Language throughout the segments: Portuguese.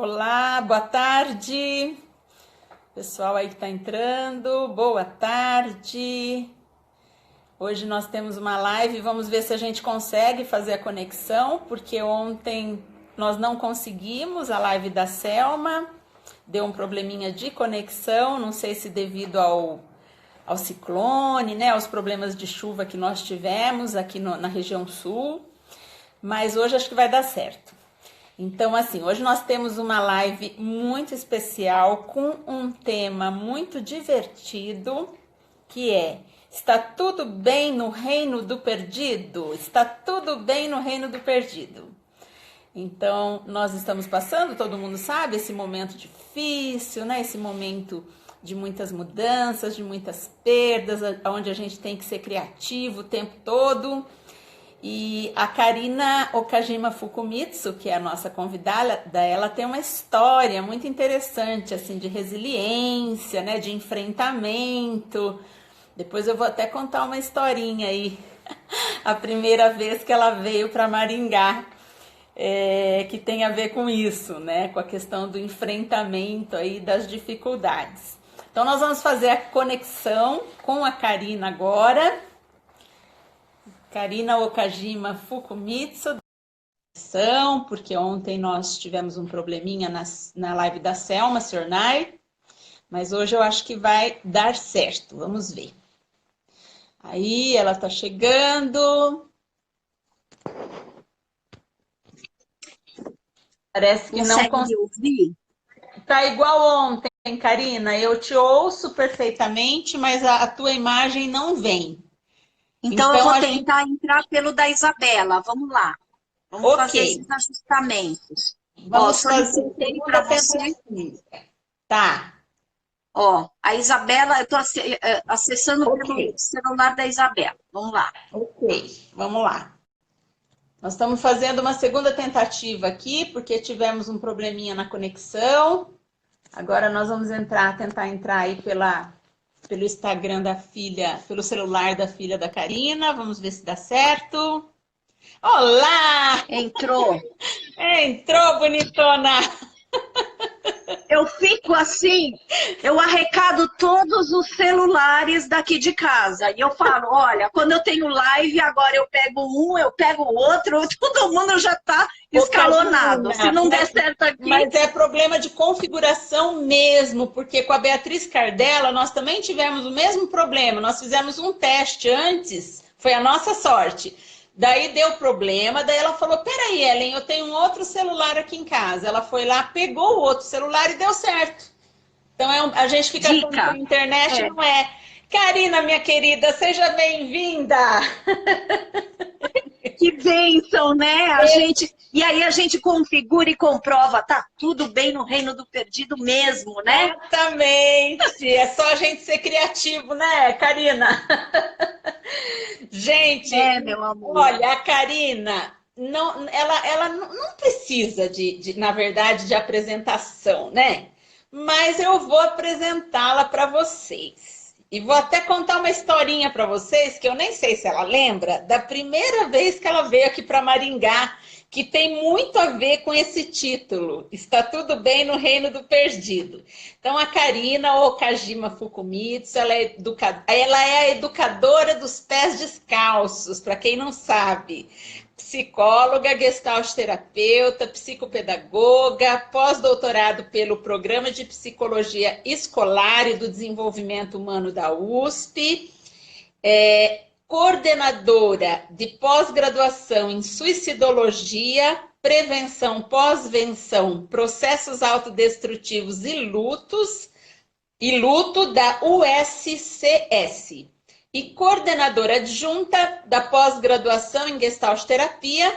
Olá, boa tarde. Pessoal aí que está entrando, boa tarde. Hoje nós temos uma live, vamos ver se a gente consegue fazer a conexão, porque ontem nós não conseguimos a live da Selma, deu um probleminha de conexão, não sei se devido ao ciclone, né, aos problemas de chuva que nós tivemos aqui na região sul, mas hoje acho que vai dar certo. Então, assim, hoje nós temos uma live muito especial com um tema muito divertido, que é: está tudo bem no reino do perdido? Está tudo bem no reino do perdido. Então, nós estamos passando, todo mundo sabe, esse momento difícil, né? Esse momento de muitas mudanças, de muitas perdas, onde a gente tem que ser criativo o tempo todo. E a Karina Okajima Fukumitsu, que é a nossa convidada, ela tem uma história muito interessante, assim, de resiliência, né, de enfrentamento. Depois eu vou até contar uma historinha aí, a primeira vez que ela veio para Maringá, que tem a ver com isso, né, com a questão do enfrentamento aí das dificuldades. Então nós vamos fazer a conexão com a Karina agora. Karina Okajima Fukumitsu, porque ontem nós tivemos um probleminha na live da Selma Sornai, mas hoje eu acho que vai dar certo, vamos ver. Aí ela tá chegando. Parece que não consegue me ouvir? Tá igual ontem, Karina, eu te ouço perfeitamente, mas a tua imagem não vem. Então eu vou a gente... tentar entrar pelo da Isabela. Vamos lá. Vamos fazer Ok, esses ajustamentos. Ó, vamos fazer a solicitei para segunda você. tentativa. Tá, Ó, a Isabela, eu estou acessando pelo ok. celular da Isabela. Vamos lá. Ok, vamos lá. Nós estamos fazendo uma segunda tentativa aqui, porque tivemos um probleminha na conexão. Agora nós vamos tentar entrar aí pelo Instagram da filha, pelo celular da filha da Karina. Vamos ver se dá certo. Olá! Entrou. Entrou, bonitona! Eu fico assim, eu arrecado todos os celulares daqui de casa. E eu falo, olha, quando eu tenho live, agora eu pego um, eu pego o outro, todo mundo já está escalonado. Se não der certo aqui... Mas é problema de configuração mesmo, porque com a Beatriz Cardella nós também tivemos o mesmo problema. Nós fizemos um teste antes, foi a nossa sorte. Daí deu problema, daí ela falou, peraí, Ellen, eu tenho um outro celular aqui em casa. Ela foi lá, pegou o outro celular e deu certo. Então a gente fica achando que a Dica. internet É. não é. Karina, minha querida, seja bem-vinda! Que bênção, né? E aí a gente configura e comprova, tá tudo bem no reino do perdido mesmo, né? Exatamente! É só a gente ser criativo, né, Karina? Gente, É, meu amor. olha, a Karina, ela não precisa na verdade, de apresentação, né? Mas eu vou apresentá-la para vocês. E vou até contar uma historinha para vocês, que eu nem sei se ela lembra, da primeira vez que ela veio aqui para Maringá, que tem muito a ver com esse título. Está tudo bem no reino do perdido. Então, a Karina Okajima Fukumitsu, ela é a educadora dos pés descalços, para quem não sabe. Psicóloga, gestalt terapeuta, psicopedagoga, pós-doutorado pelo Programa de Psicologia Escolar e do Desenvolvimento Humano da USP, coordenadora de pós-graduação em suicidologia, prevenção, pós-venção, processos autodestrutivos e luto da USCS e coordenadora adjunta da pós-graduação em Gestalt Terapia,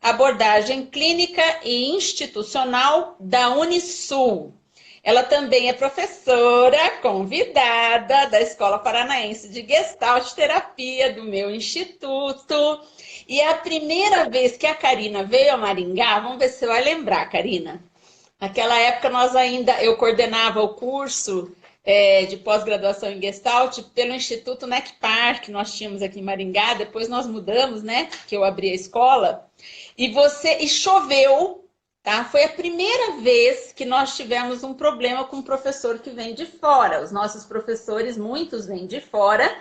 abordagem clínica e institucional da Unisul. Ela também é professora convidada da Escola Paranaense de Gestalt Terapia, do meu instituto. E é a primeira vez que a Karina veio a Maringá, vamos ver se você vai lembrar, Karina. Naquela época eu coordenava o curso de pós-graduação em Gestalt pelo Instituto NECPAR, que nós tínhamos aqui em Maringá, depois nós mudamos, né, que eu abri a escola, e choveu tá? Foi a primeira vez que nós tivemos um problema com um professor que vem de fora. Os nossos professores, muitos vêm de fora,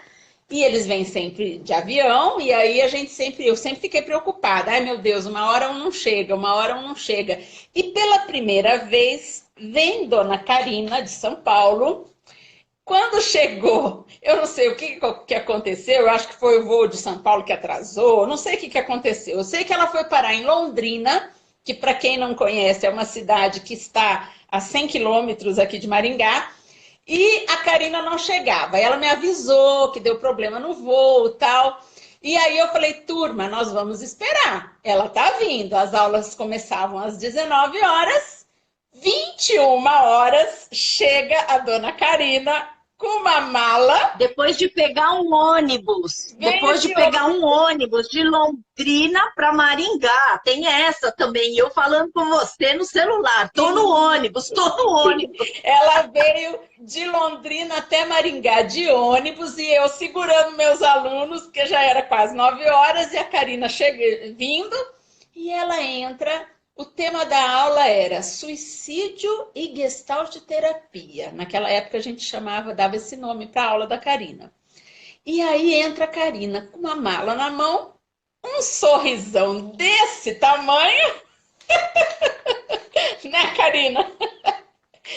e eles vêm sempre de avião, e aí eu sempre fiquei preocupada. Ai, meu Deus, uma hora um não chega, uma hora um não chega. E pela primeira vez, vem Dona Karina, de São Paulo. Quando chegou, eu não sei o que aconteceu, eu acho que foi o voo de São Paulo que atrasou, não sei o que aconteceu. Eu sei que ela foi parar em Londrina, que para quem não conhece é uma cidade que está a 100 quilômetros aqui de Maringá, e a Karina não chegava. Ela me avisou que deu problema no voo e tal. E aí eu falei, turma, nós vamos esperar. Ela tá vindo. As aulas começavam às 19 horas. 21 horas, chega a dona Karina com uma mala. Depois de pegar um ônibus de Londrina para Maringá, tem essa também, eu falando com você no celular, tô no ônibus. Ela veio de Londrina até Maringá de ônibus e eu segurando meus alunos, porque já era quase 9 horas, e a Karina vindo, e ela entra. O tema da aula era suicídio e gestalt terapia. Naquela época a gente dava esse nome para a aula da Karina. E aí entra a Karina com uma mala na mão, um sorrisão desse tamanho, né, Karina?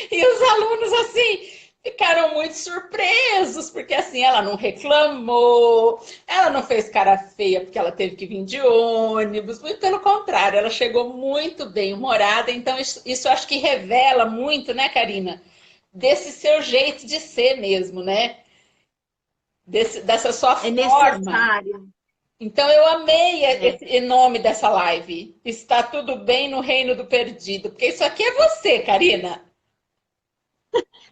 E os alunos, assim, ficaram muito surpresos, porque, assim, ela não reclamou, ela não fez cara feia porque ela teve que vir de ônibus, muito pelo contrário, ela chegou muito bem humorada, então isso acho que revela muito, né, Karina? Desse seu jeito de ser mesmo, né? Dessa sua É forma. necessário. Então eu amei É. esse nome dessa live. Está tudo bem no reino do perdido, porque isso aqui é você, Karina.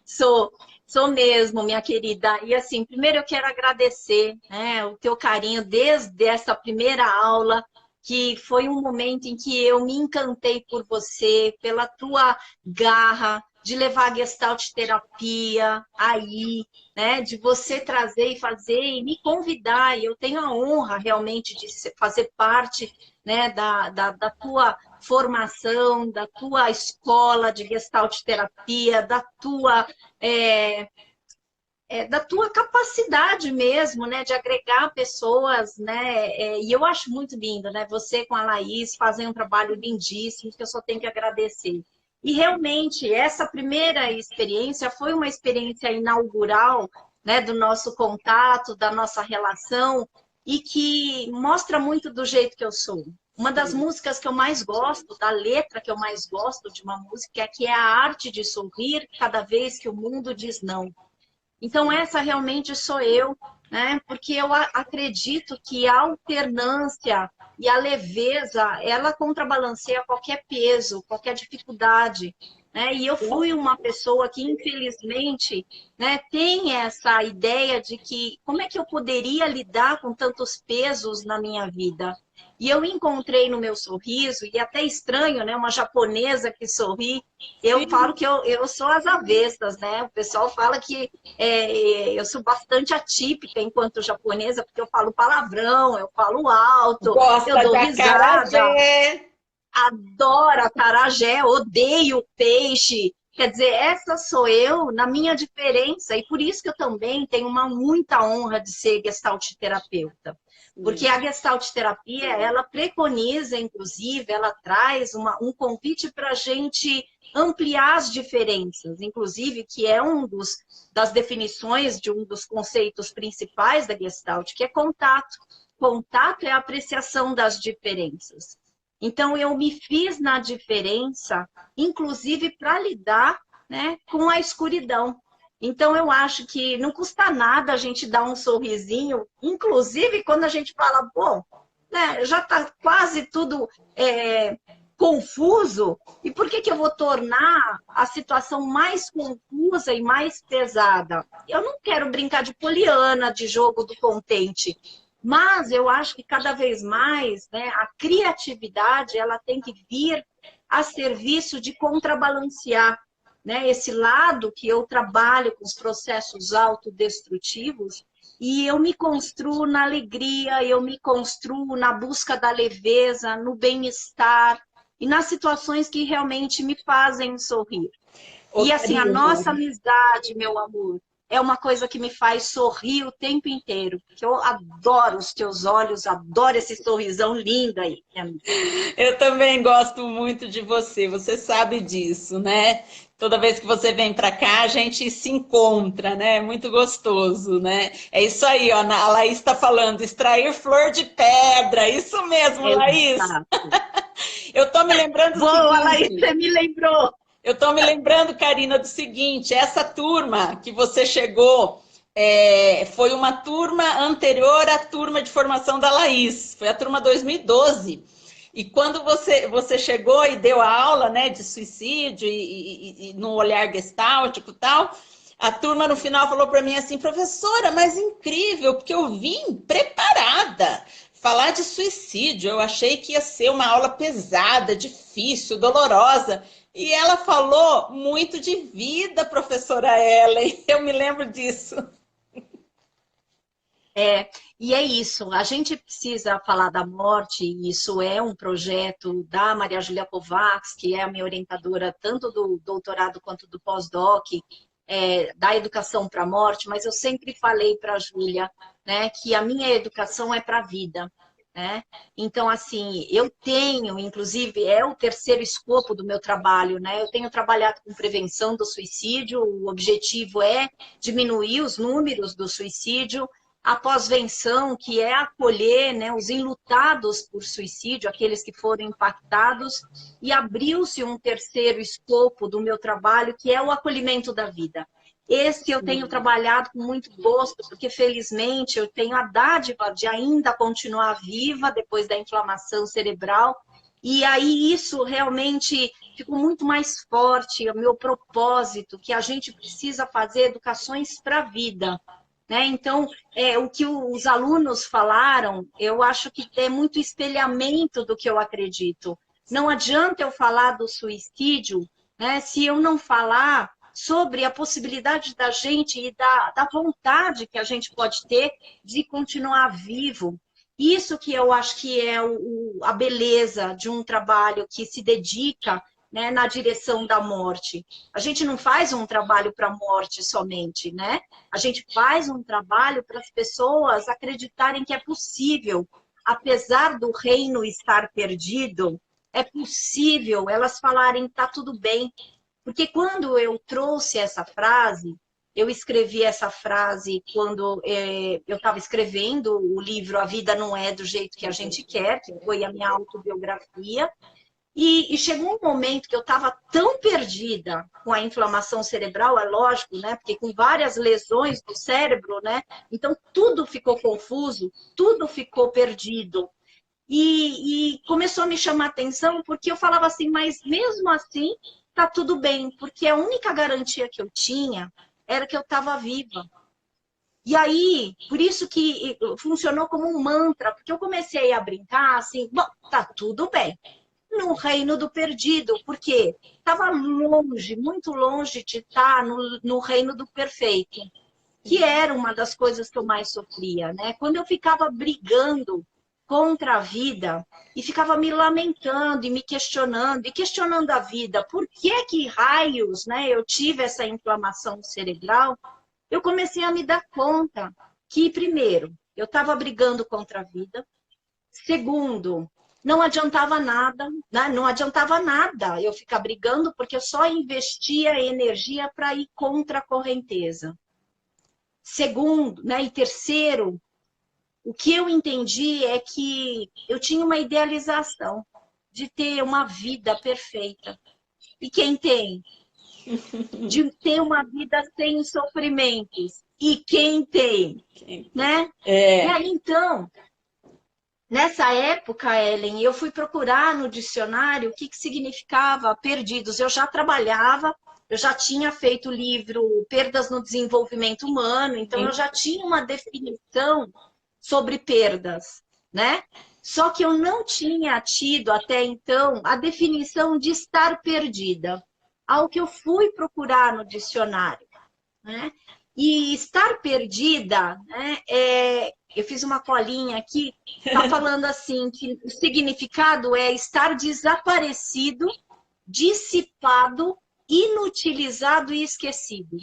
Sou, sou mesmo, minha querida. E assim, primeiro eu quero agradecer, né, o teu carinho desde essa primeira aula, que foi um momento em que eu me encantei por você, pela tua garra de levar a Gestalt terapia aí, né, de você trazer e fazer e me convidar. E eu tenho a honra realmente de fazer parte, né, da tua formação, da tua escola de Gestalt terapia, é, da tua capacidade mesmo, né, de agregar pessoas, né, e eu acho muito lindo, né, você com a Laís fazem um trabalho lindíssimo, que eu só tenho que agradecer. E realmente, essa primeira experiência foi uma experiência inaugural, né, do nosso contato, da nossa relação, e que mostra muito do jeito que eu sou. Uma das músicas que eu mais gosto, da letra que eu mais gosto de uma música, é que é a arte de sorrir cada vez que o mundo diz não. Então, essa realmente sou eu, né? Porque eu acredito que a alternância e a leveza, ela contrabalanceia qualquer peso, qualquer dificuldade, né? E eu fui uma pessoa que, infelizmente, né, tem essa ideia de que como é que eu poderia lidar com tantos pesos na minha vida? E eu encontrei no meu sorriso, e até estranho, né? Uma japonesa que sorri, eu falo Sim. que eu sou as avessas, né? O pessoal fala que eu sou bastante atípica enquanto japonesa, porque eu falo palavrão, eu falo alto, eu Gosta dou de risada, acarajé. adoro acarajé, odeio peixe. Quer dizer, essa sou eu na minha diferença, e por isso que eu também tenho muita honra de ser gestalt terapeuta. Porque a gestalt terapia, ela preconiza, inclusive, ela traz um convite para a gente ampliar as diferenças, inclusive, que é das definições de um dos conceitos principais da gestalt, que é contato. Contato é a apreciação das diferenças. Então, eu me fiz na diferença, inclusive para lidar, né, com a escuridão. Então, eu acho que não custa nada a gente dar um sorrisinho, inclusive quando a gente fala, bom, né, já está quase tudo confuso, e por que eu vou tornar a situação mais confusa e mais pesada? Eu não quero brincar de poliana, de jogo do contente, mas eu acho que cada vez mais, né, a criatividade ela tem que vir a serviço de contrabalancear, né, esse lado que eu trabalho com os processos autodestrutivos e eu me construo na alegria, eu me construo na busca da leveza, no bem-estar, e nas situações que realmente me fazem sorrir. Ô, E assim, a Karina, nossa amizade, meu amor, é uma coisa que me faz sorrir o tempo inteiro. Porque eu adoro os teus olhos, adoro esse sorrisão lindo aí, minha amiga. eu também gosto muito de você, você sabe disso, né? Toda vez que você vem para cá, a gente se encontra, né? É muito gostoso, né? É isso aí, ó. A Laís está falando, extrair flor de pedra. Isso mesmo, Laís. Exato. Eu tô me lembrando o Boa, Laís, seguinte. você me lembrou. Eu tô me lembrando, Karina, do seguinte. Essa turma que você chegou foi uma turma anterior à turma de formação da Laís. Foi a turma 2012. E quando você chegou e deu a aula, né, de suicídio e no olhar gestáltico e tal, a turma no final falou para mim assim, professora, mas incrível, porque eu vim preparada. Falar de suicídio, eu achei que ia ser uma aula pesada, difícil, dolorosa. E ela falou muito de vida, professora Ellen. Eu me lembro disso. É, e é isso, a gente precisa falar da morte, e isso é um projeto da Maria Júlia Kovacs, que é a minha orientadora tanto do doutorado quanto do pós-doc, da educação para a morte, mas eu sempre falei para a Júlia, né, que a minha educação é para a vida. Né? Então, assim, eu tenho, inclusive, é o terceiro escopo do meu trabalho, né? Eu tenho trabalhado com prevenção do suicídio, o objetivo é diminuir os números do suicídio, a pós-venção, que é acolher, né, os enlutados por suicídio, aqueles que foram impactados, e abriu-se um terceiro escopo do meu trabalho, que é o acolhimento da vida. Esse eu tenho trabalhado com muito gosto, porque felizmente eu tenho a dádiva de ainda continuar viva depois da inflamação cerebral, e aí isso realmente ficou muito mais forte, o meu propósito, que a gente precisa fazer educações para a vida. Né? Então, o que os alunos falaram, eu acho que é muito espelhamento do que eu acredito. Não adianta eu falar do suicídio, né, se eu não falar sobre a possibilidade da gente e da vontade que a gente pode ter de continuar vivo. Isso que eu acho que é a beleza de um trabalho que se dedica, né, na direção da morte. A gente não faz um trabalho para a morte somente, né? A gente faz um trabalho para as pessoas acreditarem que é possível, apesar do reino estar perdido, é possível elas falarem está tudo bem. Porque quando eu trouxe essa frase, eu escrevi essa frase quando eu estava escrevendo o livro A Vida Não É do Jeito que a Gente Quer, que foi a minha autobiografia, e chegou um momento que eu estava tão perdida com a inflamação cerebral, é lógico, né? Porque com várias lesões do cérebro, né? Então tudo ficou confuso, tudo ficou perdido. E começou a me chamar a atenção porque eu falava assim, mas mesmo assim tá tudo bem, porque a única garantia que eu tinha era que eu estava viva. E aí, por isso que funcionou como um mantra, porque eu comecei a brincar assim, bom, tá tudo bem no reino do perdido, porque estava longe, muito longe de estar no reino do perfeito, que era uma das coisas que eu mais sofria, né? Quando eu ficava brigando contra a vida e ficava me lamentando e me questionando e questionando a vida, por que raios, né? Eu tive essa inflamação cerebral, eu comecei a me dar conta que, primeiro, eu estava brigando contra a vida. Segundo, não adiantava nada, né? Não adiantava nada eu ficar brigando, porque eu só investia energia para ir contra a correnteza. Segundo, né? E terceiro, o que eu entendi é que eu tinha uma idealização de ter uma vida perfeita. E quem tem? De ter uma vida sem sofrimentos. E quem tem? Né? E É, aí, então, nessa época, Ellen, eu fui procurar no dicionário o que significava perdidos. Eu já trabalhava, eu já tinha feito o livro Perdas no Desenvolvimento Humano, então eu já tinha uma definição sobre perdas, né? Só que eu não tinha tido até então a definição de estar perdida, ao que eu fui procurar no dicionário, né? E estar perdida, né, eu fiz uma colinha aqui, está falando assim, que o significado é estar desaparecido, dissipado, inutilizado e esquecido.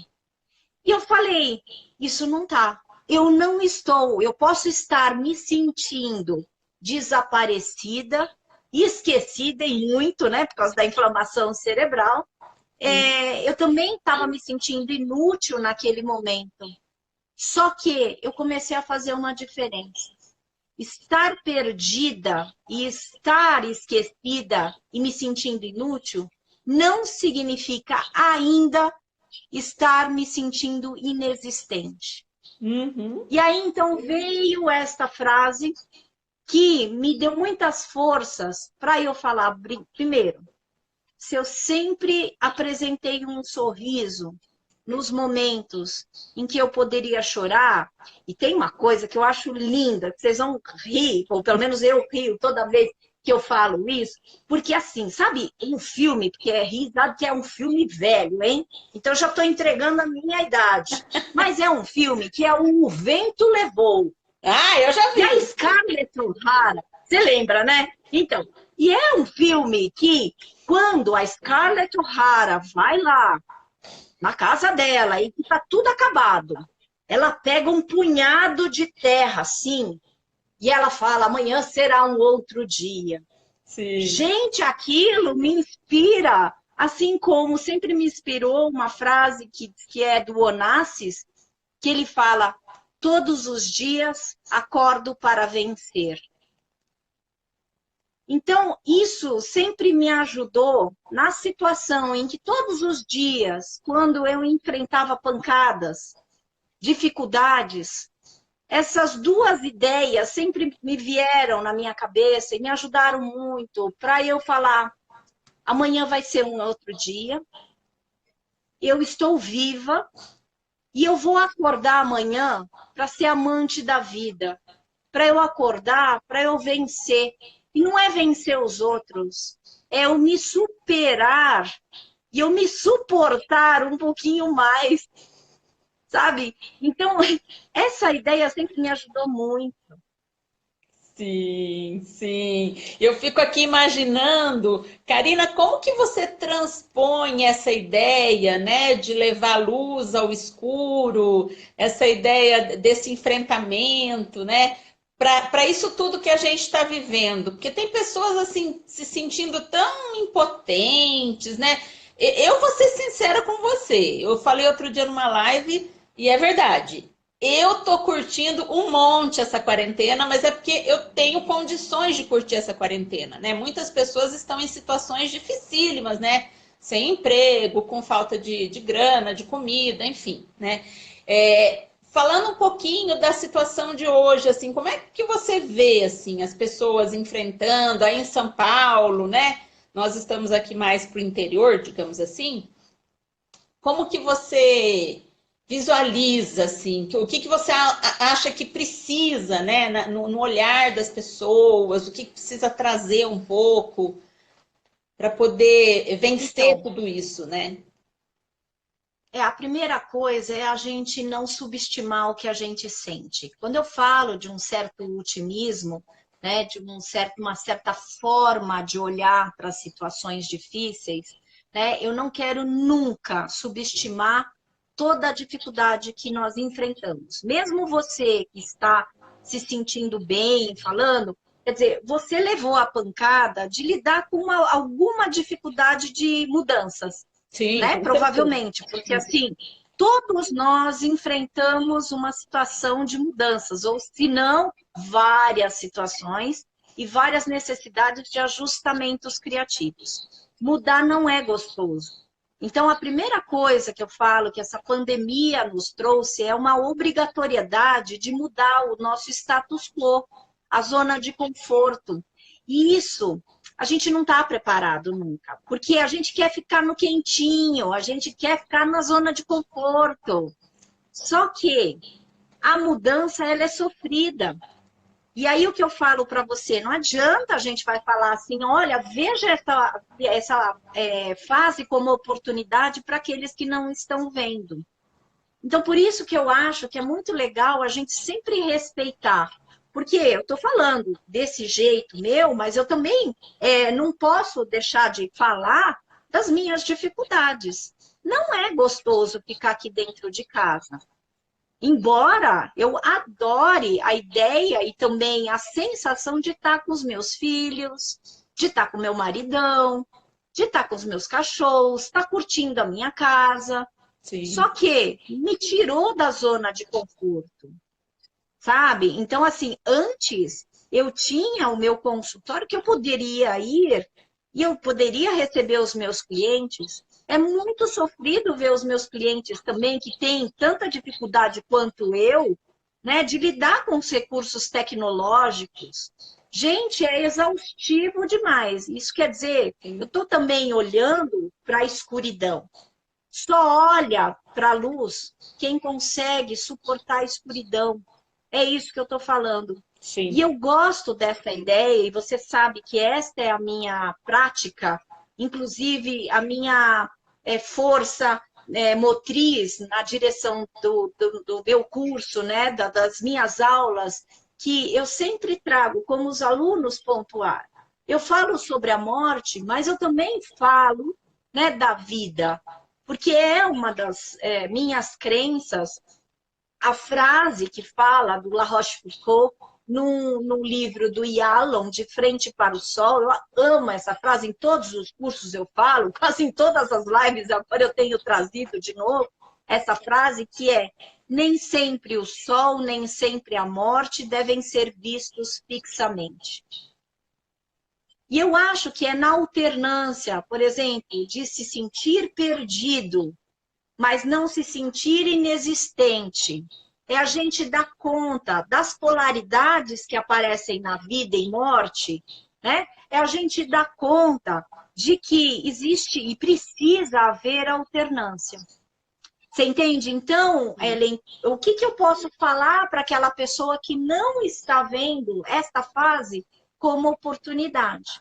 E eu falei, isso não tá. Eu não estou, eu posso estar me sentindo desaparecida, esquecida e muito, né, por causa da inflamação cerebral. Eu também estava me sentindo inútil naquele momento. Só que eu comecei a fazer uma diferença. Estar perdida e estar esquecida e me sentindo inútil não significa ainda estar me sentindo inexistente. Uhum. E aí, então, veio esta frase que me deu muitas forças para eu falar, primeiro, se eu sempre apresentei um sorriso nos momentos em que eu poderia chorar, e tem uma coisa que eu acho linda, que vocês vão rir, ou pelo menos eu rio toda vez que eu falo isso, porque assim, sabe, um filme, porque é risado que é um filme velho, hein? Então eu já estou entregando a minha idade. Mas é um filme que é O Vento Levou. Ah, eu já E a vi. Scarlett O'Hara, você lembra, né? Então, e é um filme que, quando a Scarlett O'Hara vai lá na casa dela e está tudo acabado, ela pega um punhado de terra, assim, e ela fala, amanhã será um outro dia. Sim. Gente, aquilo me inspira, assim como sempre me inspirou uma frase que é do Onassis, que ele fala, todos os dias acordo para vencer. Então, isso sempre me ajudou na situação em que todos os dias, quando eu enfrentava pancadas, dificuldades, essas duas ideias sempre me vieram na minha cabeça e me ajudaram muito para eu falar: amanhã vai ser um outro dia, eu estou viva e eu vou acordar amanhã para ser amante da vida, para eu acordar, para eu vencer. E não é vencer os outros, é eu me superar e eu me suportar um pouquinho mais, sabe? Então, essa ideia sempre me ajudou muito. Sim, sim. Eu fico aqui imaginando, Karina, como que você transpõe essa ideia, né, de levar luz ao escuro, essa ideia desse enfrentamento, né, para isso tudo que a gente está vivendo? Porque tem pessoas assim se sentindo tão impotentes, né? Eu vou ser sincera com você. Eu falei outro dia numa live e é verdade. Eu tô curtindo um monte essa quarentena, mas é porque eu tenho condições de curtir essa quarentena, né? Muitas pessoas estão em situações dificílimas, né? Sem emprego, com falta de grana, de comida, enfim, né? Falando um pouquinho da situação de hoje, assim, como é que você vê, assim, as pessoas enfrentando aí em São Paulo, né? Nós estamos aqui mais para o interior, digamos assim. Como que você visualiza, assim, o que você acha que precisa, né, no olhar das pessoas, o que precisa trazer um pouco para poder vencer Então, tudo isso, né? a primeira coisa é a gente não subestimar o que a gente sente. Quando eu falo de um certo otimismo, né, de uma certa forma de olhar para as situações difíceis, né, eu não quero nunca subestimar toda a dificuldade que nós enfrentamos. Mesmo você que está se sentindo bem, falando, quer dizer, você levou a pancada de lidar com alguma dificuldade de mudanças, Sim, né? com certeza. Provavelmente, porque assim, todos nós enfrentamos uma situação de mudanças, ou se não, várias situações e várias necessidades de ajustamentos criativos. Mudar não é gostoso. Então, a primeira coisa que eu falo que essa pandemia nos trouxe é uma obrigatoriedade de mudar o nosso status quo, a zona de conforto. E isso a gente não está preparado nunca, porque a gente quer ficar no quentinho, a gente quer ficar na zona de conforto. Só que a mudança ela é sofrida. E aí o que eu falo para você, não adianta a gente vai falar assim, olha, veja essa fase como oportunidade para aqueles que não estão vendo. Então, por isso que eu acho que é muito legal a gente sempre respeitar. Porque eu estou falando desse jeito meu, mas eu também não posso deixar de falar das minhas dificuldades. Não é gostoso ficar aqui dentro de casa. Embora eu adore a ideia e também a sensação de estar com os meus filhos, de estar com meu maridão, de estar com os meus cachorros, estar curtindo a minha casa. Sim. Só que me tirou da zona de conforto, sabe? Então, assim, antes eu tinha o meu consultório que eu poderia ir e eu poderia receber os meus clientes. É muito sofrido ver os meus clientes também que têm tanta dificuldade quanto eu, né, de lidar com os recursos tecnológicos. Gente, é exaustivo demais. Isso quer dizer, eu estou também olhando para a escuridão. Só olha para a luz quem consegue suportar a escuridão. É isso que eu estou falando. Sim. E eu gosto dessa ideia, e você sabe que esta é a minha prática, inclusive a minha força motriz na direção do meu curso, né, das minhas aulas, que eu sempre trago como os alunos pontuar. Eu falo sobre a morte, mas eu também falo, né, da vida, porque é uma das minhas crenças. A frase que fala do La Rochefoucauld num livro do Yalom, De Frente para o Sol, eu amo essa frase, em todos os cursos eu falo, quase em todas as lives agora eu tenho trazido de novo essa frase que é: nem sempre o sol, nem sempre a morte devem ser vistos fixamente. E eu acho que é na alternância, por exemplo, de se sentir perdido, mas não se sentir inexistente. É a gente dar conta das polaridades que aparecem na vida e morte, né? É a gente dar conta de que existe e precisa haver alternância. Você entende? Então, Ellen, o que eu posso falar para aquela pessoa que não está vendo esta fase como oportunidade?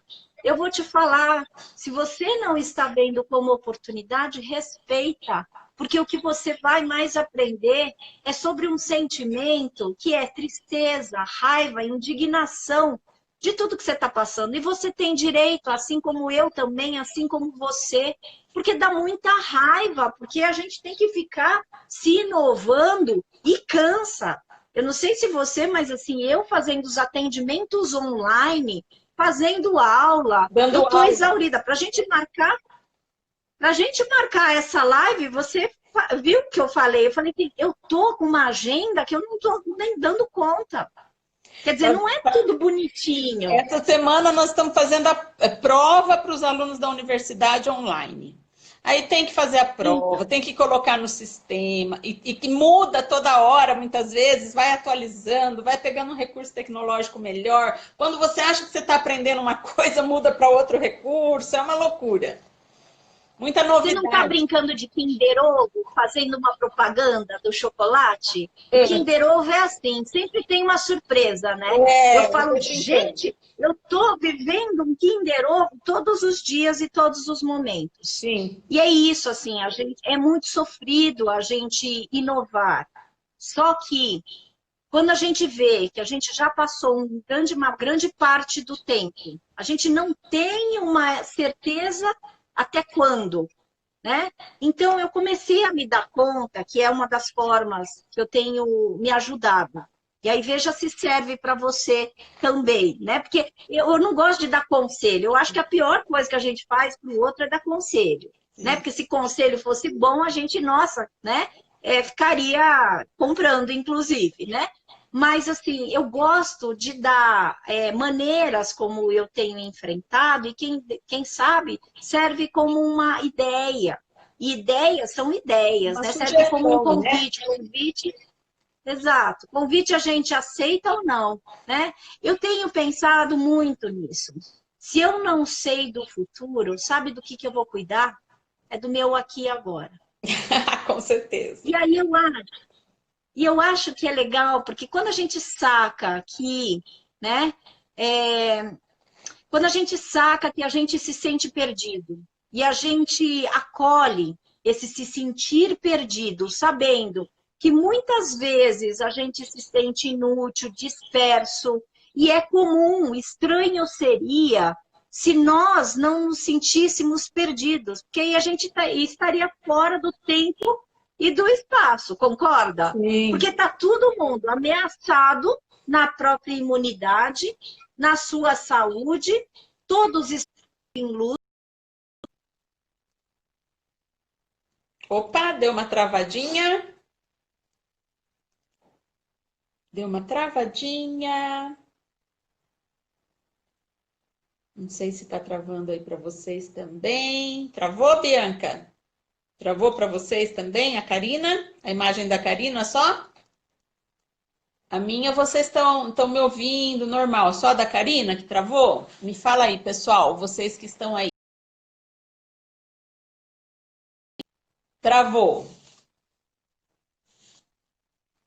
Eu vou te falar, se você não está vendo como oportunidade, respeita, porque o que você vai mais aprender é sobre um sentimento que é tristeza, raiva, indignação de tudo que você está passando. E você tem direito, assim como eu também, assim como você, porque dá muita raiva, porque a gente tem que ficar se inovando e cansa. Eu não sei se você, mas assim, eu fazendo os atendimentos online, fazendo aula, eu estou exaurida. Para a gente marcar essa live, você viu o que eu falei? Eu falei que eu estou com uma agenda que eu não estou nem dando conta. Quer dizer, não é tudo bonitinho. Essa semana nós estamos fazendo a prova para os alunos da universidade online. Aí tem que fazer a prova, tem que colocar no sistema, e que muda toda hora, muitas vezes, vai atualizando, vai pegando um recurso tecnológico melhor. Quando você acha que você está aprendendo uma coisa, muda para outro recurso, é uma loucura. Muita novidade. Você não está brincando de Kinder Ovo, fazendo uma propaganda do chocolate? Kinder Ovo é assim, sempre tem uma surpresa, né? Eu falo, gente, eu estou vivendo um Kinder Ovo todos os dias e todos os momentos. Sim. E é isso, assim, a gente é muito sofrido a gente inovar. Só que quando a gente vê que a gente já passou uma grande parte do tempo, a gente não tem uma certeza até quando, né? Então, eu comecei a me dar conta que é uma das formas que eu tenho me ajudado. E aí, veja se serve para você também, né? Porque eu não gosto de dar conselho. Eu acho que a pior coisa que a gente faz para o outro é dar conselho, né? Porque se conselho fosse bom, a gente, nossa, né? Ficaria comprando, inclusive, né? Mas, assim, eu gosto de dar maneiras como eu tenho enfrentado e, quem sabe, serve como uma ideia. E ideias são ideias, né? Serve como um convite. Né? Convite, exato. Convite a gente aceita ou não, né? Eu tenho pensado muito nisso. Se eu não sei do futuro, sabe do que eu vou cuidar? É do meu aqui e agora. Com certeza. E aí eu acho que é legal, porque quando a gente saca que, né, quando a gente saca que a gente se sente perdido e a gente acolhe esse se sentir perdido, sabendo que muitas vezes a gente se sente inútil, disperso, e é comum, estranho seria se nós não nos sentíssemos perdidos, porque aí a gente estaria fora do tempo e do espaço, concorda? Sim. Porque está todo mundo ameaçado na própria imunidade, na sua saúde, todos estão em luta. Opa, deu uma travadinha. Deu uma travadinha. Não sei se está travando aí para vocês também. Travou, Bianca? Travou para vocês também? A Karina? A imagem da Karina só? A minha vocês estão me ouvindo normal. Só a da Karina que travou? Me fala aí, pessoal, vocês que estão aí. Travou.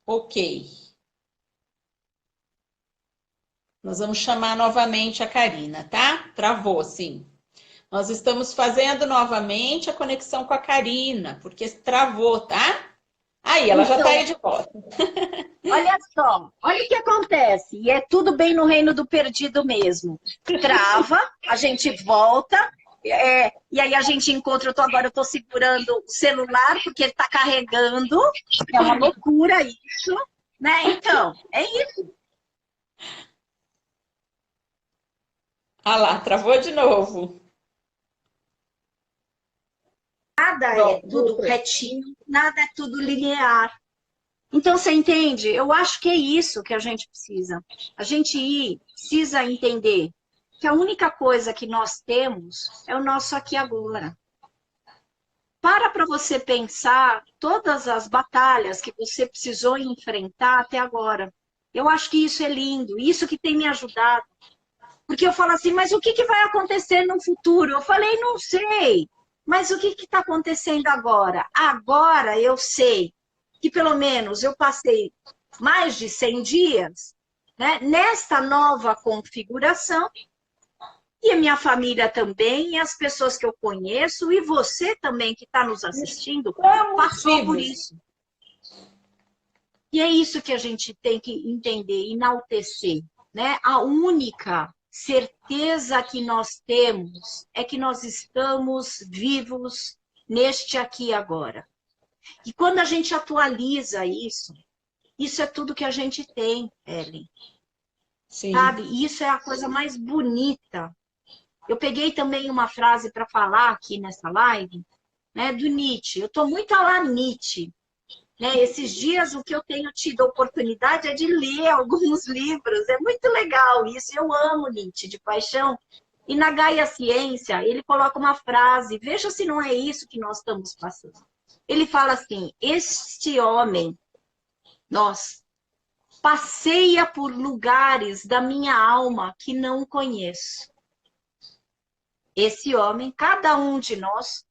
Ok. Nós vamos chamar novamente a Karina, tá? Travou, sim. Nós estamos fazendo novamente a conexão com a Karina, porque travou, tá? Aí, ela já tá aí de volta. Olha só, olha o que acontece. E é tudo bem no reino do perdido mesmo. Trava, a gente volta, e aí a gente encontra. Agora eu tô segurando o celular, porque ele tá carregando. É uma loucura isso, né? Então, é isso. Ah lá, travou de novo. Nada é tudo retinho, nada é tudo linear. Então, você entende? Eu acho que é isso que a gente precisa. A gente precisa entender que a única coisa que nós temos é o nosso aqui e agora. Para você pensar todas as batalhas que você precisou enfrentar até agora. Eu acho que isso é lindo, isso que tem me ajudado. Porque eu falo assim, mas o que vai acontecer no futuro? Eu falei, não sei. Mas o que está acontecendo agora? Agora eu sei que pelo menos eu passei mais de 100 dias, né, nesta nova configuração, e a minha família também, e as pessoas que eu conheço, e você também que está nos assistindo, passou por isso. E é isso que a gente tem que entender, enaltecer, né? A única certeza que nós temos é que nós estamos vivos neste aqui e agora. E quando a gente atualiza isso, isso é tudo que a gente tem, Ellen. Sim. Sabe? E isso é a coisa mais bonita. Eu peguei também uma frase para falar aqui nessa live, né, do Nietzsche. Eu estou muito a lá Nietzsche. Né? Esses dias o que eu tenho tido a oportunidade é de ler alguns livros. É muito legal isso. Eu amo Nietzsche de paixão. E na Gaia Ciência, ele coloca uma frase, veja se não é isso que nós estamos passando. Ele fala assim, este homem, nós, passeia por lugares da minha alma que não conheço. Esse homem, cada um de nós,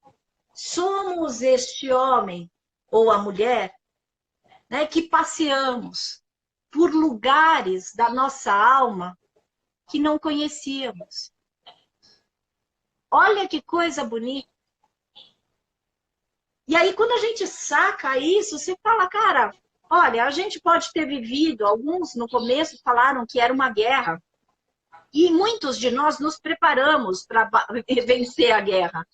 somos este homem ou a mulher, né, que passeamos por lugares da nossa alma que não conhecíamos. Olha que coisa bonita. E aí, quando a gente saca isso, você fala, cara, olha, a gente pode ter vivido, alguns no começo falaram que era uma guerra, e muitos de nós nos preparamos para vencer a guerra.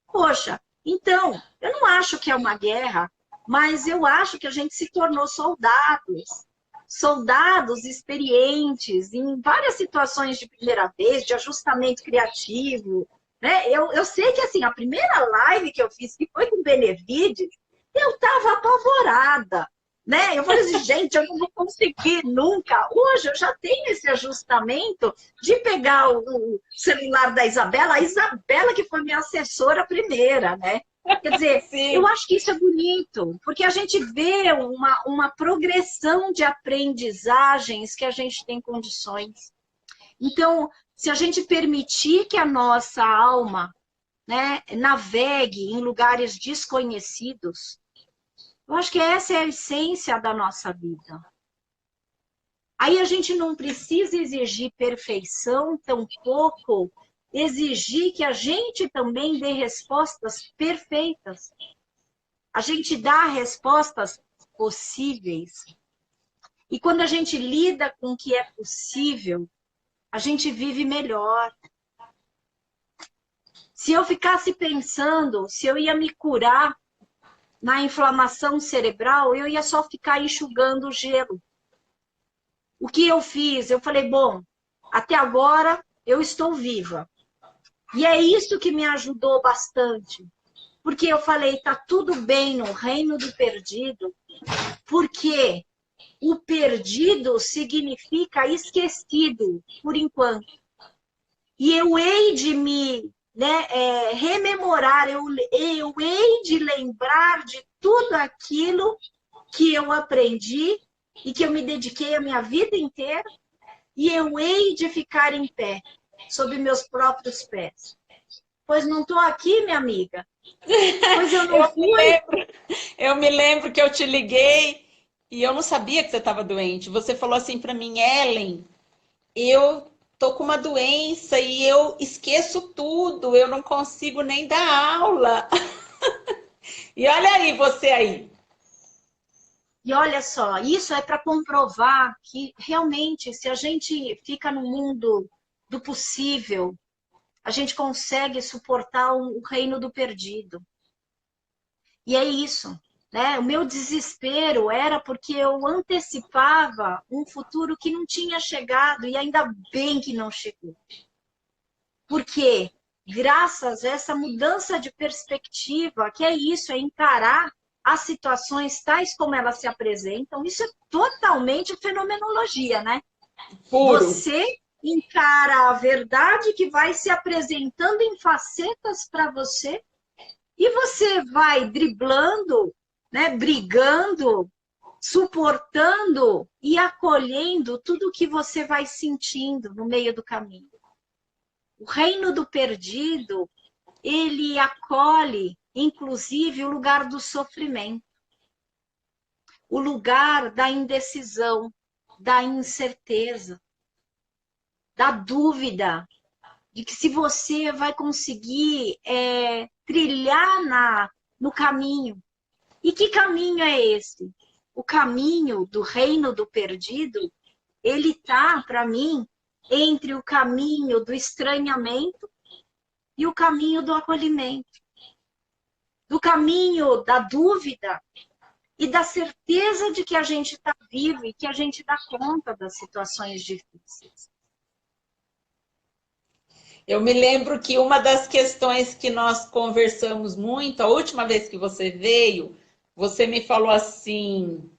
Poxa, então, eu não acho que é uma guerra, mas eu acho que a gente se tornou soldados. Soldados experientes em várias situações de primeira vez, de ajustamento criativo. Né? Eu sei que assim, a primeira live que eu fiz, que foi com o Benevides, eu estava apavorada. Né? Eu falei assim, gente, eu não vou conseguir nunca. Hoje eu já tenho esse ajustamento de pegar o celular da Isabela, a Isabela que foi minha assessora primeira, né? Quer dizer, sim, eu acho que isso é bonito, porque a gente vê uma progressão de aprendizagens que a gente tem condições. Então, se a gente permitir que a nossa alma, né, navegue em lugares desconhecidos, eu acho que essa é a essência da nossa vida. Aí a gente não precisa exigir perfeição, tampouco exigir que a gente também dê respostas perfeitas. A gente dá respostas possíveis. E quando a gente lida com o que é possível, a gente vive melhor. Se eu ficasse pensando se eu ia me curar na inflamação cerebral, eu ia só ficar enxugando o gelo. O que eu fiz? Eu falei, bom, até agora eu estou viva. E é isso que me ajudou bastante. Porque eu falei, tá tudo bem no reino do perdido, porque o perdido significa esquecido, por enquanto. E eu hei de me rememorar, eu hei de lembrar de tudo aquilo que eu aprendi e que eu me dediquei a minha vida inteira, e eu hei de ficar em pé, sob meus próprios pés. Pois não estou aqui, minha amiga. Pois eu não fui. Eu me lembro que eu te liguei e eu não sabia que você estava doente. Você falou assim para mim, Ellen, eu tô com uma doença e eu esqueço tudo, eu não consigo nem dar aula. E olha aí, você aí. E olha só, isso é para comprovar que realmente, se a gente fica no mundo do possível, a gente consegue suportar o reino do perdido. E é isso, né? O meu desespero era porque eu antecipava um futuro que não tinha chegado, e ainda bem que não chegou. Porque, graças a essa mudança de perspectiva, que é isso, é encarar as situações tais como elas se apresentam, isso é totalmente fenomenologia, né? Puro. Você encara a verdade que vai se apresentando em facetas para você, e você vai driblando, né, brigando, suportando e acolhendo tudo que você vai sentindo no meio do caminho. O reino do perdido, ele acolhe, inclusive, o lugar do sofrimento, o lugar da indecisão, da incerteza, da dúvida, de que se você vai conseguir trilhar no caminho. E que caminho é esse? O caminho do reino do perdido, ele está, para mim, entre o caminho do estranhamento e o caminho do acolhimento. Do caminho da dúvida e da certeza de que a gente está vivo e que a gente dá conta das situações difíceis. Eu me lembro que uma das questões que nós conversamos muito, a última vez que você veio, você me falou assim: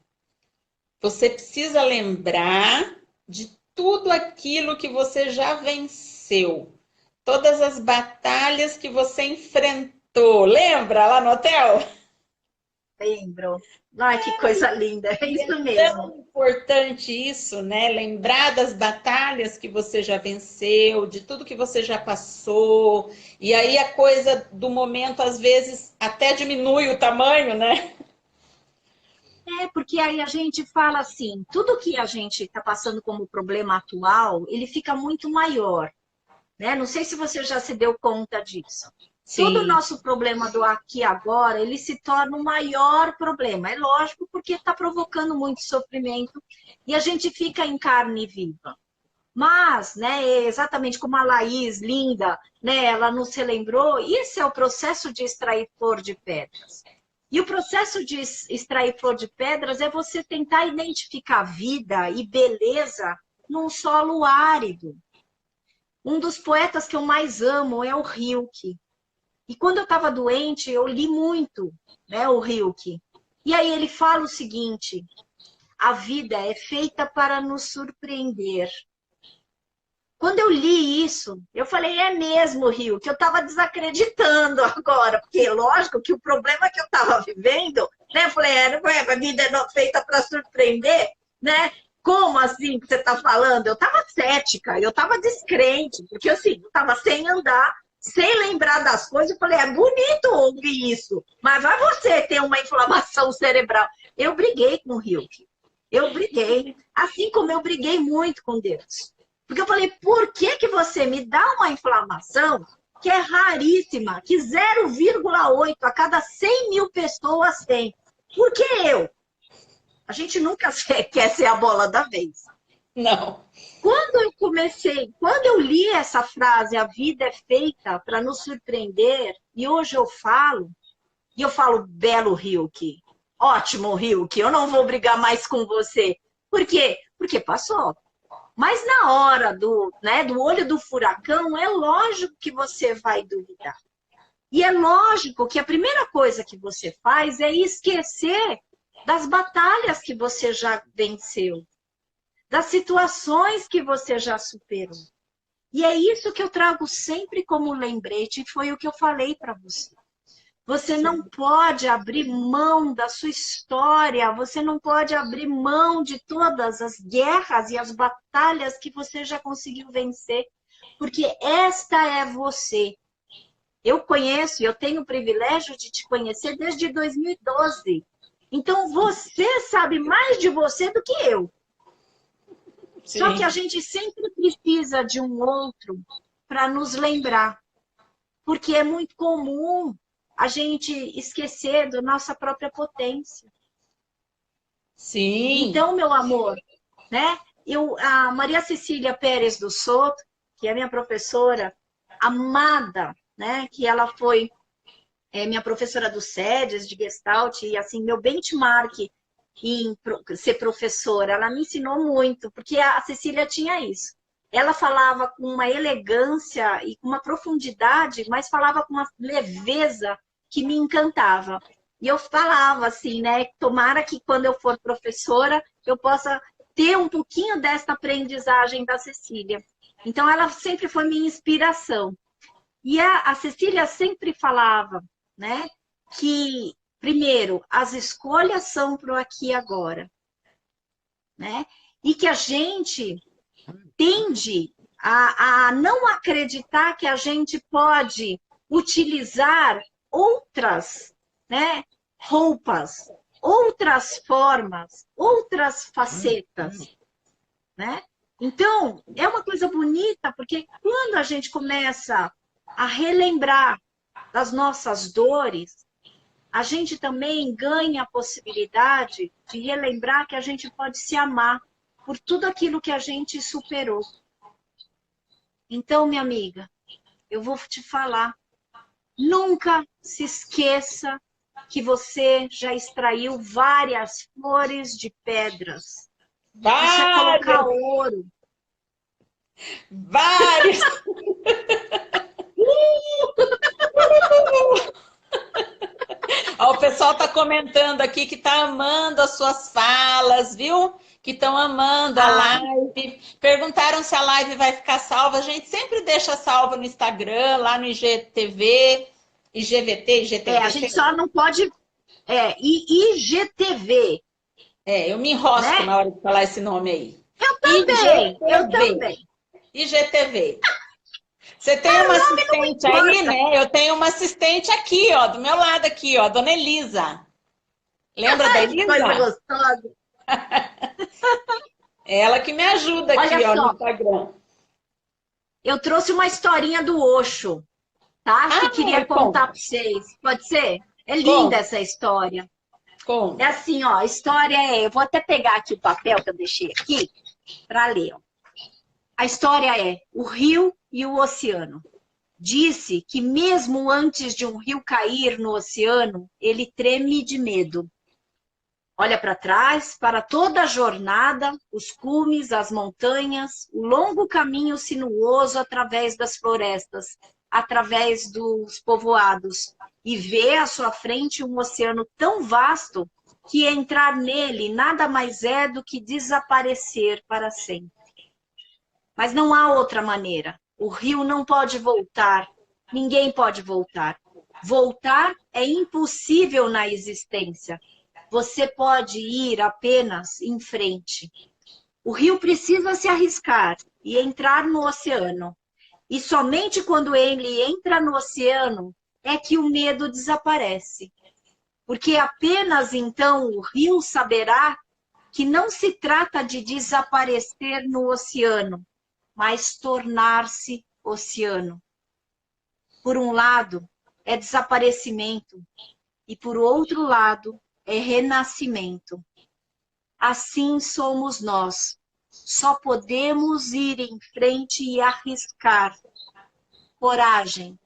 você precisa lembrar de tudo aquilo que você já venceu, todas as batalhas que você enfrentou. Lembra lá no hotel? Lembro. Ai, que coisa linda. É isso É mesmo. tão importante isso, né? Lembrar das batalhas que você já venceu, de tudo que você já passou. E aí a coisa do momento, às vezes, até diminui o tamanho, né? Porque aí a gente fala assim, tudo que a gente está passando como problema atual, ele fica muito maior, né? Não sei se você já se deu conta disso. Todo o Sim. nosso problema do aqui e agora, ele se torna um maior problema. É lógico, porque está provocando muito sofrimento e a gente fica em carne viva. Mas, né, exatamente como a Laís, linda, né, ela nos relembrou, isso é o processo de extrair flor de pedras. E o processo de extrair flor de pedras é você tentar identificar vida e beleza num solo árido. Um dos poetas que eu mais amo é o Rilke. E quando eu estava doente, eu li muito, né, o Rilke. E aí ele fala o seguinte: a vida é feita para nos surpreender. Quando eu li isso, eu falei, é mesmo, Rio, que eu estava desacreditando agora, porque lógico que o problema que eu estava vivendo, né? Eu falei, a vida é feita para surpreender, né? Como assim que você está falando? Eu estava cética, eu estava descrente, porque assim, eu estava sem andar, sem lembrar das coisas, eu falei, é bonito ouvir isso, mas vai você ter uma inflamação cerebral. Eu briguei com o Rio, eu briguei, assim como eu briguei muito com Deus. Porque eu falei, por que você me dá uma inflamação que é raríssima, que 0,8 a cada 100 mil pessoas tem? Por que eu? A gente nunca quer ser a bola da vez. Não. Quando eu li essa frase, a vida é feita para nos surpreender, e hoje eu falo, belo Hilke, ótimo Hilke, eu não vou brigar mais com você. Por quê? Porque passou. Mas na hora do olho do furacão, é lógico que você vai duvidar. E é lógico que a primeira coisa que você faz é esquecer das batalhas que você já venceu, das situações que você já superou. E é isso que eu trago sempre como lembrete, e foi o que eu falei para você. Você não pode abrir mão da sua história, você não pode abrir mão de todas as guerras e as batalhas que você já conseguiu vencer, porque esta é você. Eu conheço, eu tenho o privilégio de te conhecer desde 2012. Então, você sabe mais de você do que eu. Sim. Só que a gente sempre precisa de um outro para nos lembrar. Porque é muito comum a gente esquecer da nossa própria potência. Sim. Então, meu amor, né? A Maria Cecília Pérez do Soto, que é minha professora amada, né? Que ela foi minha professora do SEDES, de Gestalt, e assim, meu benchmark em ser professora, ela me ensinou muito, porque a Cecília tinha isso. Ela falava com uma elegância e com uma profundidade, mas falava com uma leveza que me encantava. E eu falava assim, né? Tomara que quando eu for professora, eu possa ter um pouquinho dessa aprendizagem da Cecília. Então, ela sempre foi minha inspiração. E a Cecília sempre falava, né? Que, primeiro, as escolhas são para o aqui e agora, né? E que a gente tende a não acreditar que a gente pode utilizar outras, né, roupas, outras formas, outras facetas, né? Então, é uma coisa bonita, porque quando a gente começa a relembrar das nossas dores, a gente também ganha a possibilidade de relembrar que a gente pode se amar por tudo aquilo que a gente superou. Então, minha amiga, eu vou te falar, nunca se esqueça que você já extraiu várias flores de pedras. Isso é colocar ouro. Vários! Ó, o pessoal está comentando aqui que está amando as suas falas, viu? Que estão amando a live. Perguntaram se a live vai ficar salva. A gente sempre deixa salva no Instagram, lá no IGTV, IGVT. A gente só não pode... IGTV. Eu me enrosco, né? Na hora de falar esse nome aí. Eu também. IGTV. Você tem uma assistente aí, né? Eu tenho uma assistente aqui, ó, do meu lado aqui, ó, Dona Elisa. Lembra da Elisa? Que coisa gostosa. Ela que me ajuda aqui, ó, no Instagram. Eu trouxe uma historinha do Osho, tá? Que queria contar para vocês. Pode ser? É linda essa história. É assim, ó, a história eu vou até pegar aqui o papel que eu deixei aqui para ler. Ó. A história é o rio e o oceano. Disse que mesmo antes de um rio cair no oceano, ele treme de medo. Olha para trás, para toda a jornada, os cumes, as montanhas, o longo caminho sinuoso através das florestas, através dos povoados, e vê à sua frente um oceano tão vasto que entrar nele nada mais é do que desaparecer para sempre. Mas não há outra maneira. O rio não pode voltar. Ninguém pode voltar. Voltar é impossível na existência. Você pode ir apenas em frente. O rio precisa se arriscar e entrar no oceano. E somente quando ele entra no oceano é que o medo desaparece. Porque apenas então o rio saberá que não se trata de desaparecer no oceano, mas tornar-se oceano. Por um lado, é desaparecimento, e por outro lado, é renascimento. assim somos nós. Só podemos ir em frente e arriscar. Coragem,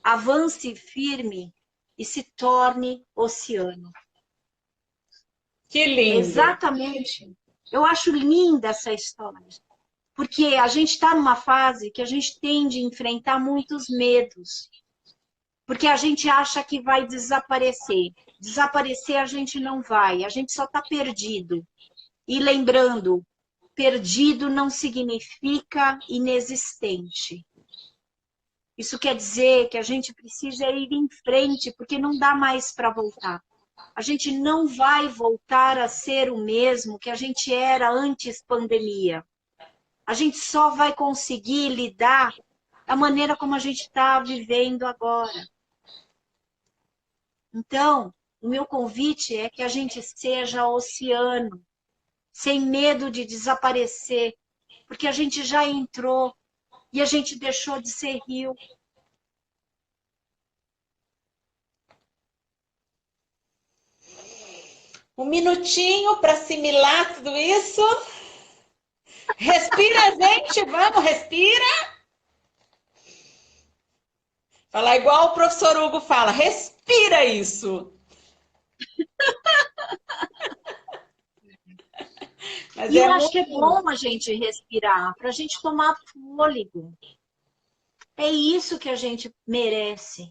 avance firme e se torne oceano. Que lindo. Exatamente. Eu acho linda essa história, porque a gente está numa fase que a gente tem de enfrentar muitos medos, porque a gente acha que vai desaparecer. Desaparecer a gente não vai, a gente só está perdido. E lembrando, perdido não significa inexistente. Isso quer dizer que a gente precisa ir em frente, porque não dá mais para voltar. A gente não vai voltar a ser o mesmo que a gente era antes pandemia. A gente só vai conseguir lidar da maneira como a gente está vivendo agora. Então, o meu convite é que a gente seja oceano, sem medo de desaparecer, porque a gente já entrou e a gente deixou de ser rio. Um minutinho para assimilar tudo isso. Respira, gente, vamos, respira. Falar igual o professor Hugo fala, respira isso. Mas E eu é acho que é muito. bom a gente respirar, para a gente tomar fôlego. É isso que a gente merece.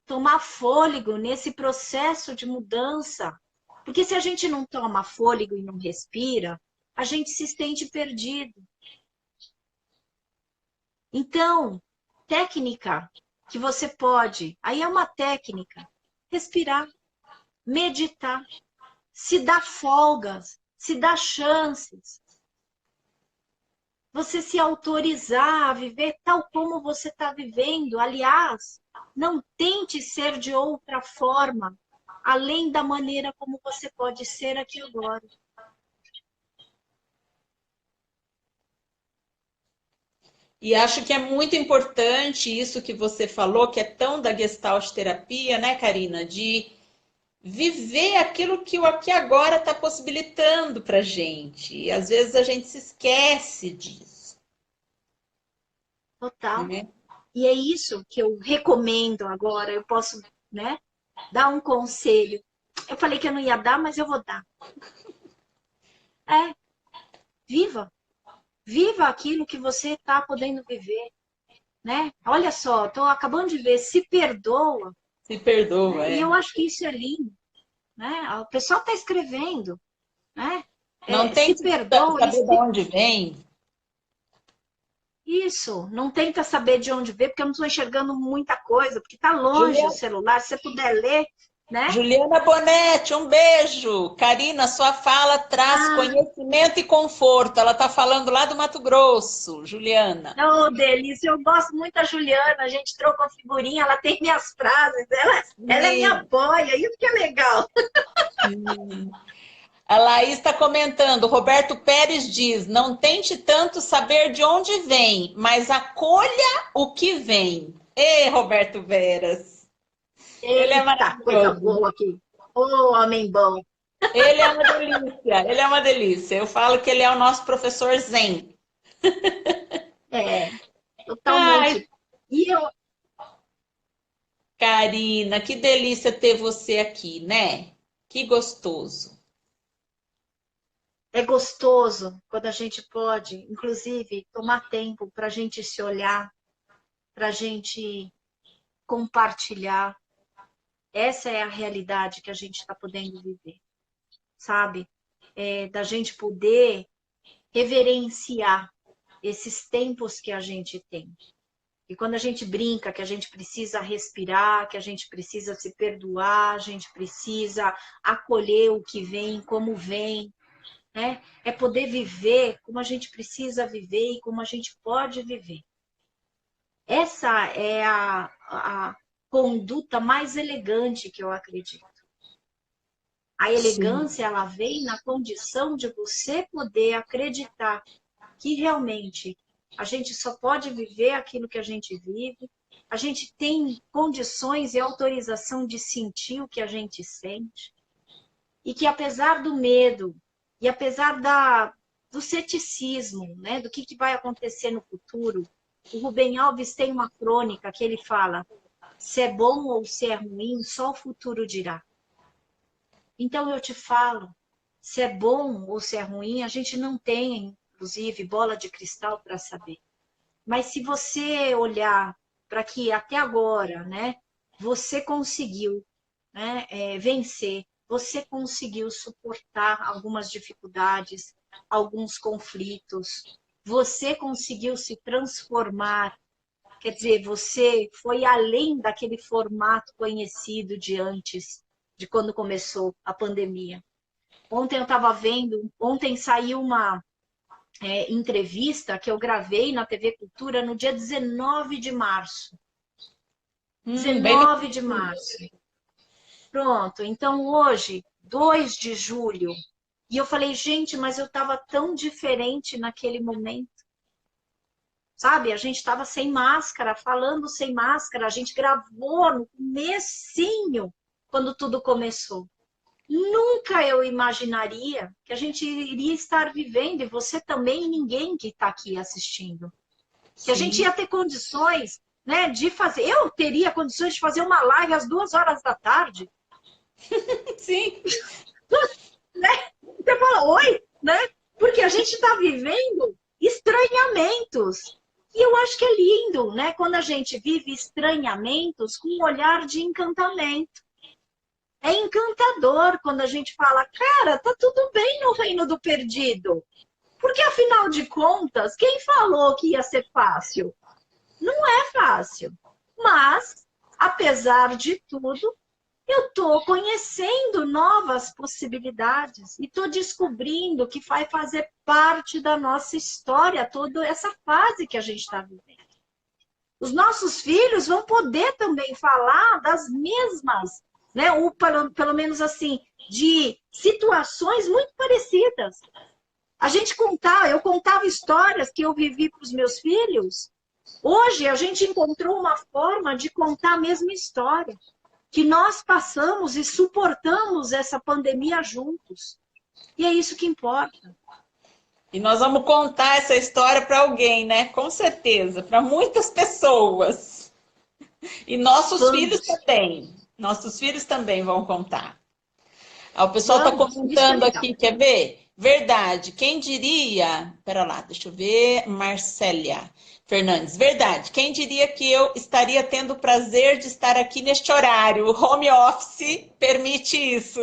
Tomar fôlego nesse processo de mudança. Porque se a gente não toma fôlego e não respira, a gente se sente perdido. Então, técnica que você pode, aí é uma técnica, respirar, meditar, se dar folgas, se dar chances. Você se autorizar a viver tal como você está vivendo. Aliás, não tente ser de outra forma, além da maneira como você pode ser aqui agora. E acho que é muito importante isso que você falou, que é tão da Gestalt terapia, né, Karina? De viver aquilo que o aqui e agora está possibilitando para gente. E às vezes a gente se esquece disso, Total. né? E é isso que eu recomendo agora. Eu posso, né, dar um conselho. Eu falei que eu não ia dar, mas eu vou dar. É, viva. Viva aquilo que você está podendo viver, né? Olha só, estou acabando de ver, se perdoa, Se perdoa, né? E eu é. acho que isso é lindo, né? O pessoal está escrevendo, né? Não Se tente perdoa e saber de se... onde vem. Isso, não tenta saber de onde veio, porque eu não estou enxergando muita coisa, porque está longe o Juliana, celular, se você puder ler, né? Juliana Bonetti, um beijo. Karina, sua fala traz Ah, conhecimento e conforto. Ela está falando lá do Mato Grosso, Juliana. oh, delícia, eu gosto muito da Juliana, a gente trocou figurinha, ela tem minhas frases, ela me Sim. apoia, isso que é legal. A Laís está comentando, Roberto Pérez diz, não tente tanto saber de onde vem, mas acolha o que vem. Ê, Roberto Veras, ele é Eita, coisa maravilhoso. boa aqui. Ô, homem bom. Ele é uma delícia, ele é uma delícia. Eu falo que ele é o nosso professor Zen. É, Ai, totalmente. E eu, Karina, que delícia ter você aqui, né? Que gostoso. é gostoso quando a gente pode, inclusive, tomar tempo para a gente se olhar, para a gente compartilhar. Essa é a realidade que a gente está podendo viver, sabe? Da gente poder reverenciar esses tempos que a gente tem. E quando a gente brinca que a gente precisa respirar, que a gente precisa se perdoar, a gente precisa acolher o que vem, como vem, né? É poder viver como a gente precisa viver e como a gente pode viver. Essa é a conduta mais elegante que eu acredito. A Sim. elegância, ela vem na condição de você poder acreditar que realmente a gente só pode viver aquilo que a gente vive, a gente tem condições e autorização de sentir o que a gente sente, e que apesar do medo, E apesar do ceticismo, né, do que vai acontecer no futuro, o Rubem Alves tem uma crônica que ele fala: se é bom ou se é ruim, só o futuro dirá. Então eu te falo, se é bom ou se é ruim, a gente não tem, inclusive, bola de cristal para saber. Mas se você olhar para que até agora, né, você conseguiu, né, vencer, você conseguiu suportar algumas dificuldades, alguns conflitos, você conseguiu se transformar, quer dizer, você foi além daquele formato conhecido de antes, de quando começou a pandemia. Ontem eu estava vendo, ontem saiu uma entrevista que eu gravei na TV Cultura no dia 19 de março. Bem no... 19 de março. Pronto, então hoje, 2 de julho, e eu falei, gente, mas eu estava tão diferente naquele momento. Sabe, a gente estava sem máscara, falando sem máscara, a gente gravou no comecinho, quando tudo começou. Nunca eu imaginaria que a gente iria estar vivendo, e você também, ninguém que está aqui assistindo. Que a gente ia ter condições, né, de fazer. Eu teria condições de fazer uma live às 2 horas da tarde. Sim. Né? Você fala, oi, né? Porque a gente está vivendo estranhamentos. E eu acho que é lindo, né? Quando a gente vive estranhamentos com um olhar de encantamento. É encantador quando a gente fala, cara, tá tudo bem no reino do perdido. Porque, afinal de contas, quem falou que ia ser fácil? Não é fácil. Mas, apesar de tudo, eu estou conhecendo novas possibilidades e estou descobrindo que vai fazer parte da nossa história, toda essa fase que a gente está vivendo. Os nossos filhos vão poder também falar das mesmas, né? Ou pelo menos assim, de situações muito parecidas. Eu contava histórias que eu vivi para os meus filhos. Hoje a gente encontrou uma forma de contar a mesma história, que nós passamos e suportamos essa pandemia juntos. E é isso que importa. E nós vamos contar essa história para alguém, né? Com certeza, para muitas pessoas. E nossos filhos também. Nossos filhos também vão contar. O pessoal está Isso é comentando legal. aqui, quer ver? Verdade. Quem diria... Pera lá, deixa eu ver. Marcélia Fernandes. Verdade. Quem diria que eu estaria tendo o prazer de estar aqui neste horário? O home office permite isso.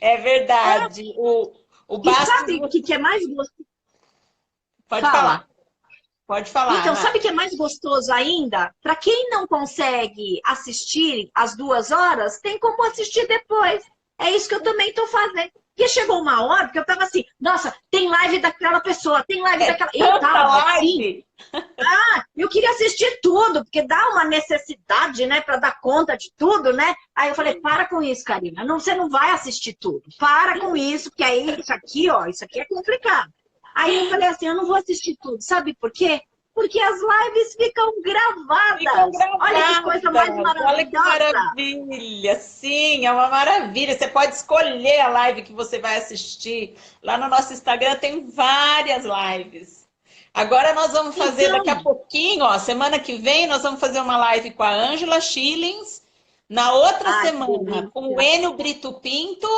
É verdade. O E Bastos... sabe o que é mais gostoso? Pode Fala. falar. Pode falar, Então, sabe o Nath. que é mais gostoso ainda? Para quem não consegue assistir às 2 horas, tem como assistir depois. É isso que eu também estou fazendo. Porque chegou uma hora que eu estava assim, nossa, tem live daquela pessoa, tem live daquela. Eu Tanta estava assim, live. eu queria assistir tudo, porque dá uma necessidade, né, para dar conta de tudo, né? Aí eu falei, para com isso, Karina. Não, você não vai assistir tudo. Para com isso, porque aí isso aqui, ó, isso aqui é complicado. Aí eu falei assim, eu não vou assistir tudo. Sabe por quê? Porque as lives ficam Ficam gravadas. Olha que coisa mais gravadas. Olha que maravilhosa. maravilha. Sim, é uma maravilha. Você pode escolher a live que você vai assistir. Lá no nosso Instagram tem várias lives. Agora nós vamos fazer daqui a Então, pouquinho, ó, semana que vem, nós vamos fazer uma live com a Ângela Schillings. Na outra ai, que semana, com o delícia. Enio Brito Pinto.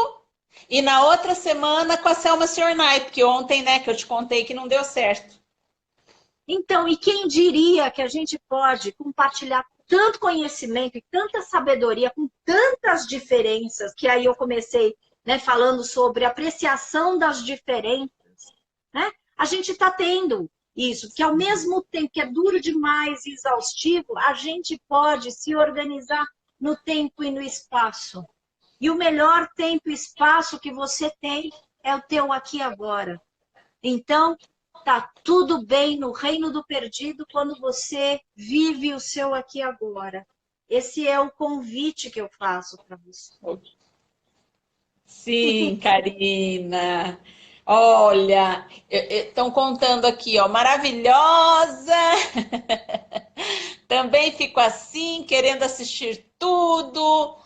E na outra semana com a Selma Ciornai, porque ontem, né, que eu te contei que não deu certo. Então, e quem diria que a gente pode compartilhar tanto conhecimento e tanta sabedoria com tantas diferenças, que aí eu comecei, né, falando sobre apreciação das diferenças, né? A gente está tendo isso, que ao mesmo tempo que é duro demais e exaustivo, a gente pode se organizar no tempo e no espaço. E o melhor tempo e espaço que você tem é o teu aqui e agora. Então, tá tudo bem no reino do perdido quando você vive o seu aqui e agora. Esse é o convite que eu faço para você. Sim, Karina. Olha, estão contando aqui, ó, maravilhosa. Também fico assim, querendo assistir tudo.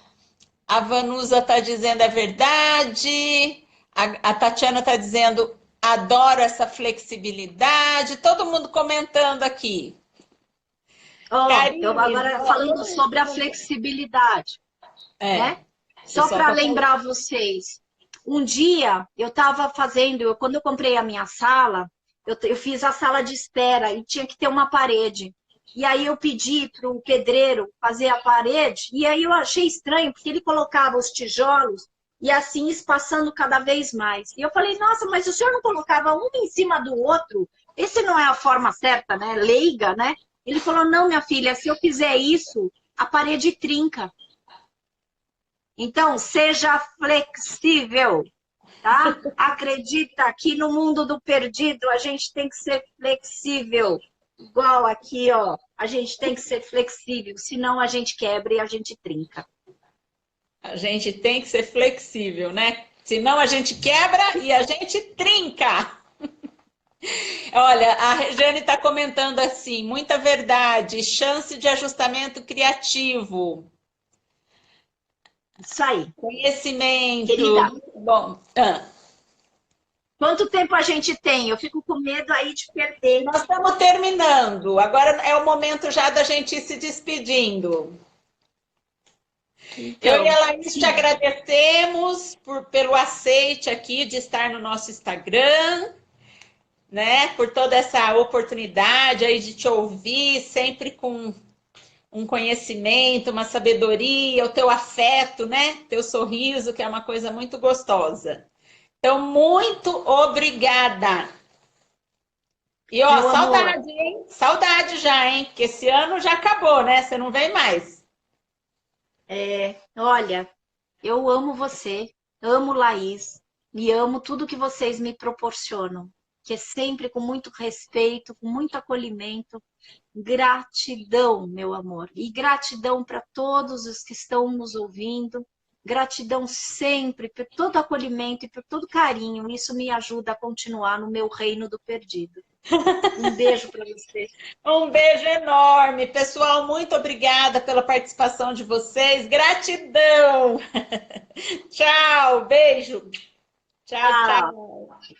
A Vanusa está dizendo é verdade. A Tatiana está dizendo, adoro essa flexibilidade. Todo mundo comentando aqui. Ó, eu Karine, agora ó, falando sobre a flexibilidade, né? o Só pessoal para tá falando. lembrar vocês, um dia eu estava fazendo, quando eu comprei a minha sala, eu fiz a sala de espera e tinha que ter uma parede. E aí eu pedi para o pedreiro fazer a parede, e aí eu achei estranho, porque ele colocava os tijolos e assim espaçando cada vez mais. E eu falei, nossa, mas o senhor não colocava um em cima do outro? Esse não é a forma certa, né? Leiga, né? Ele falou, não, minha filha, se eu fizer isso, a parede trinca. Então, seja flexível, tá? Acredita que no mundo do perdido a gente tem que ser flexível. Igual aqui, ó, a gente tem que ser flexível, senão a gente quebra e a gente trinca. A gente tem que ser flexível, né? Senão a gente quebra e a gente trinca. Olha, a Regiane está comentando assim, muita verdade, chance de ajustamento criativo, Isso aí, conhecimento, querida. muito bom. Quanto tempo a gente tem? Eu fico com medo aí de perder. Nós estamos terminando, agora é o momento já da gente ir se despedindo. Eu e Então, a Laís te sim, agradecemos pelo aceite aqui de estar no nosso Instagram, né? Por toda essa oportunidade aí de te ouvir, sempre com um conhecimento, uma sabedoria, o teu afeto, né? Teu sorriso, que é uma coisa muito gostosa. Então, muito obrigada. E ó, meu amor. saudade, hein? Saudade já, hein? Porque esse ano já acabou, né? Você não vem mais. Olha, eu amo você, amo Laís e amo tudo que vocês me proporcionam, que é sempre com muito respeito, com muito acolhimento. Gratidão, meu amor, e gratidão para todos os que estão nos ouvindo. Gratidão sempre por todo acolhimento e por todo carinho. Isso me ajuda a continuar no meu reino do perdido. Um beijo para você. Um beijo enorme, pessoal. Muito obrigada pela participação de vocês. Gratidão. Tchau, beijo. Tchau, Tchau. tchau.